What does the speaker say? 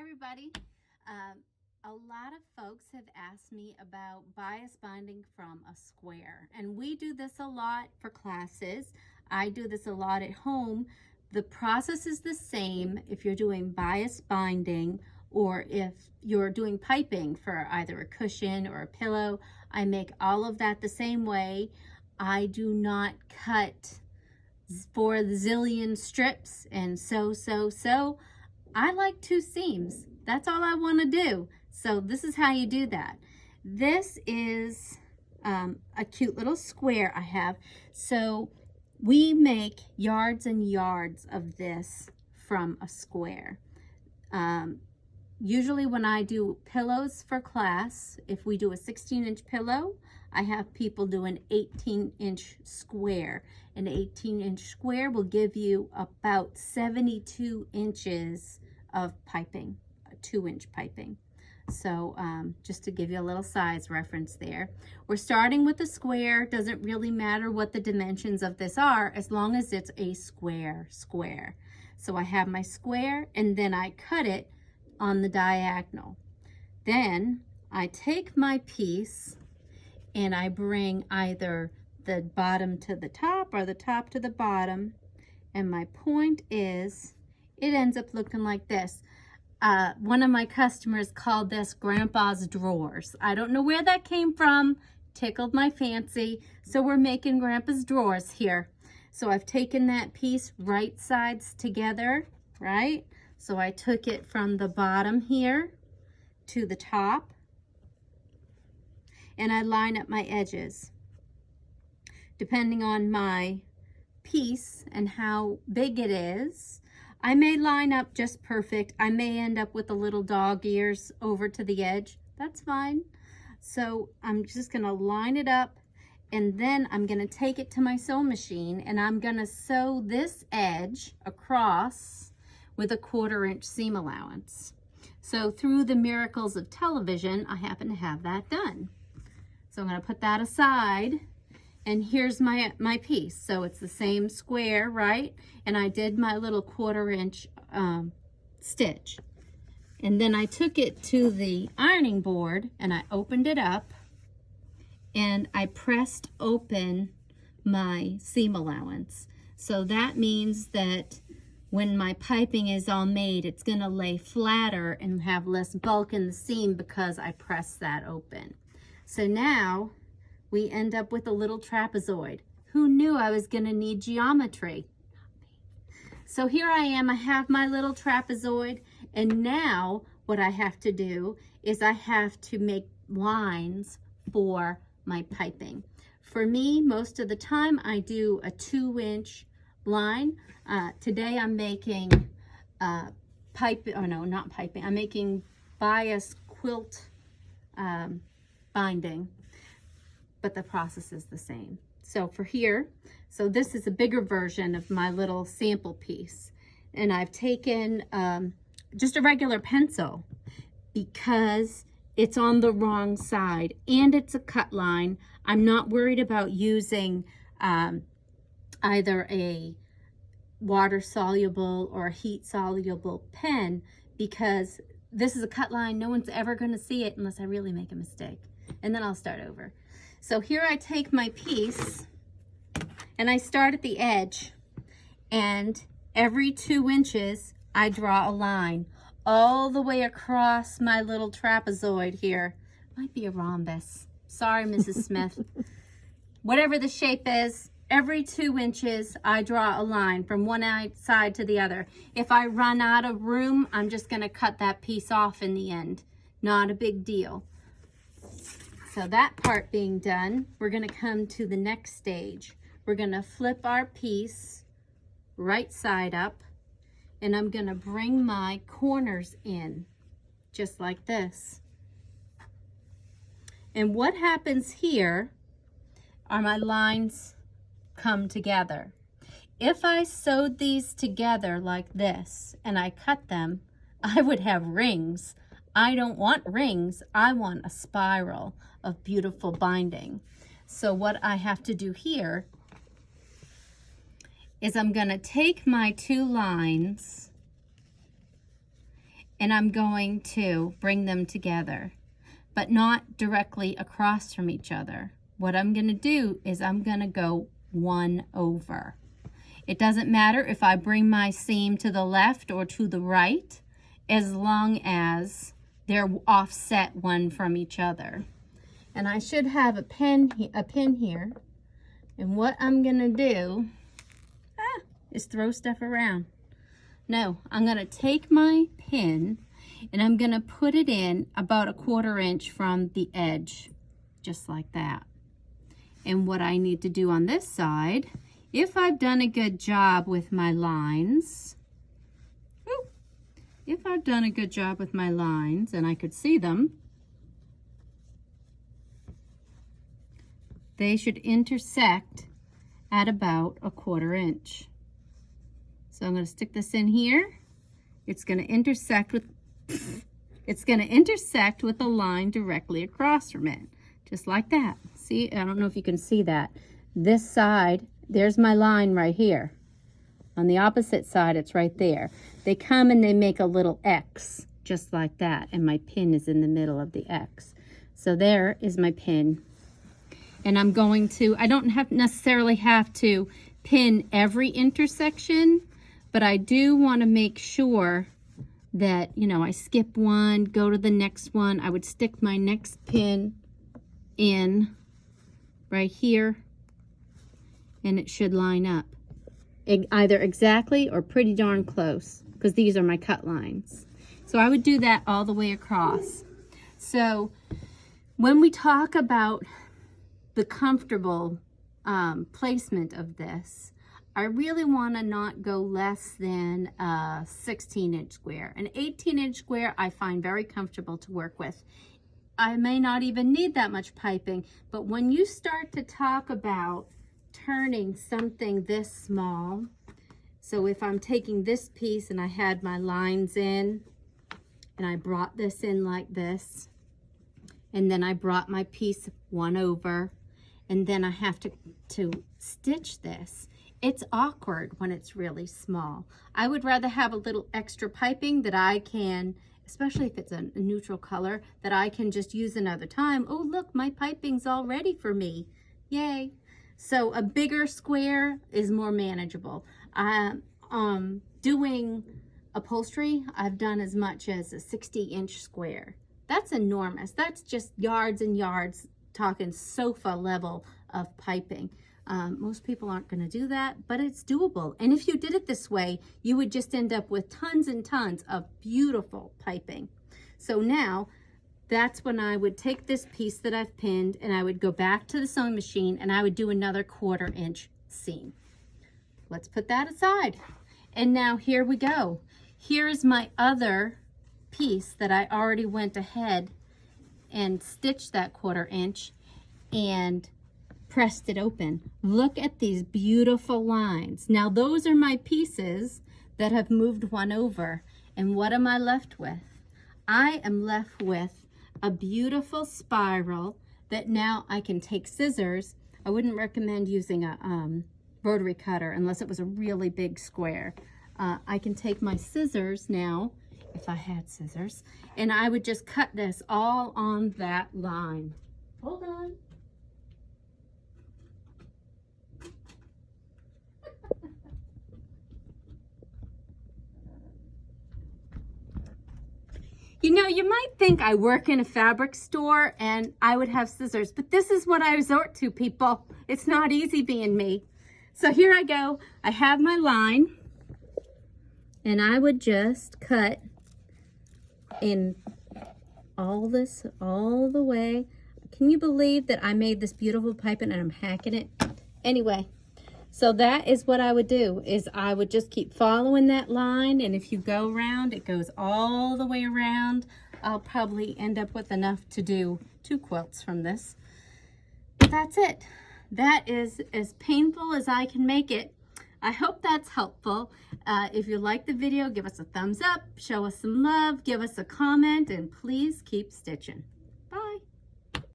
Hi everybody. A lot of folks have asked me about bias binding from a square, and we do this a lot for classes. I do this a lot at home. The process is the same if you're doing bias binding or if you're doing piping for either a cushion or a pillow. I make all of that the same way. I do not cut for the zillion strips and so. I like two seams. That's all I want to do. So this is how you do that. This is a cute little square I have. So we make yards and yards of this from a square. Usually when I do pillows for class, if we do a 16-inch pillow, I have people do an 18-inch square. An 18-inch square will give you about 72 inches of piping, a 2-inch piping. So just to give you a little size reference there. We're starting with the square. Doesn't really matter what the dimensions of this are as long as it's a square. So I have my square and then I cut it on the diagonal. Then I take my piece and I bring either the bottom to the top or the top to the bottom, and my point is it ends up looking like this. One of my customers called this Grandpa's drawers. I don't know where that came from, tickled my fancy, so we're making Grandpa's drawers here. So I've taken that piece right sides together, right? So I took it from the bottom here to the top, and I line up my edges. Depending on my piece and how big it is, I may line up just perfect. I may end up with the little dog ears over to the edge. That's fine. So I'm just gonna line it up, and then I'm gonna take it to my sewing machine and I'm gonna sew this edge across with a 1/4-inch seam allowance. So through the miracles of television, I happen to have that done. So I'm going to put that aside, and here's my piece. So it's the same square, right? And I did my little 1/4-inch stitch. And then I took it to the ironing board and I opened it up and I pressed open my seam allowance. So that means that when my piping is all made, it's going to lay flatter and have less bulk in the seam because I pressed that open. So now we end up with a little trapezoid. Who knew I was going to need geometry? So here I am, I have my little trapezoid, and now what I have to do is I have to make lines for my piping. For me, most of the time I do a 2-inch line. Today I'm making I'm making bias quilt binding, but the process is the same. So for here, so this is a bigger version of my little sample piece, and I've taken just a regular pencil because it's on the wrong side and it's a cut line. I'm not worried about using either a water soluble or a heat soluble pen because this is a cut line. No one's ever going to see it unless I really make a mistake, and then I'll start over. So here I take my piece and I start at the edge, and every 2 inches I draw a line all the way across my little trapezoid here. Might be a rhombus. Sorry, Mrs. Smith. Whatever the shape is, every 2 inches, I draw a line from one side to the other. If I run out of room, I'm just going to cut that piece off in the end. Not a big deal. So that part being done, we're going to come to the next stage. We're going to flip our piece right side up, and I'm going to bring my corners in, just like this. And what happens here are my lines come together. If I sewed these together like this and I cut them, I would have rings. I don't want rings. I want a spiral of beautiful binding. So what I have to do here is I'm going to take my 2 lines and I'm going to bring them together, but not directly across from each other. What I'm going to do is I'm going to go 1 over. It doesn't matter if I bring my seam to the left or to the right, as long as they're offset one from each other. And I should have a pin here. And what I'm going to do is throw stuff around. No, I'm going to take my pin and I'm going to put it in about a 1/4 inch from the edge, just like that. And what I need to do on this side, if I've done a good job with my lines, and I could see them, they should intersect at about a 1/4 inch. So I'm going to stick this in here. It's going to intersect with the line directly across from it, just like that. See, I don't know if you can see that. This side, there's my line right here. On the opposite side, it's right there. They come and they make a little X, just like that, and my pin is in the middle of the X. So there is my pin. And I'm going to, I don't necessarily have to pin every intersection, but I do want to make sure that, you know, I skip one, go to the next one. I would stick my next pin in right here, and it should line up either exactly or pretty darn close, because these are my cut lines. So I would do that all the way across. So when we talk about the comfortable placement of this, I really want to not go less than a 16-inch square. An 18-inch square I find very comfortable to work with. I may not even need that much piping, but when you start to talk about turning something this small, so if I'm taking this piece and I had my lines in, and I brought this in like this, and then I brought my piece 1 over, and then I have to stitch this. It's awkward when it's really small. I would rather have a little extra piping that I can, especially if it's a neutral color, that I can just use another time. Oh, look, my piping's all ready for me. Yay. So a bigger square is more manageable. Doing upholstery, I've done as much as a 60-inch square. That's enormous. That's just yards and yards, talking sofa level of piping. Most people aren't going to do that, but it's doable. And if you did it this way, you would just end up with tons and tons of beautiful piping. So now, that's when I would take this piece that I've pinned and I would go back to the sewing machine and I would do another 1/4 inch seam. Let's put that aside. And now here we go. Here's my other piece that I already went ahead and stitched that 1/4 inch and pressed it open. Look at these beautiful lines. Now those are my pieces that have moved 1 over. And what am I left with? I am left with a beautiful spiral that now I can take scissors. I wouldn't recommend using a rotary cutter unless it was a really big square. I can take my scissors now, if I had scissors, and I would just cut this all on that line. Hold on. You know, you might think I work in a fabric store and I would have scissors, but this is what I resort to, people. It's not easy being me. So here I go. I have my line, and I would just cut in all this, all the way. Can you believe that I made this beautiful piping and I'm hacking it? Anyway. So that is what I would do, is I would just keep following that line, and if you go around, it goes all the way around. I'll probably end up with enough to do 2 quilts from this. But that's it. That is as painful as I can make it. I hope that's helpful. If you like the video, give us a thumbs up, show us some love, give us a comment, and please keep stitching.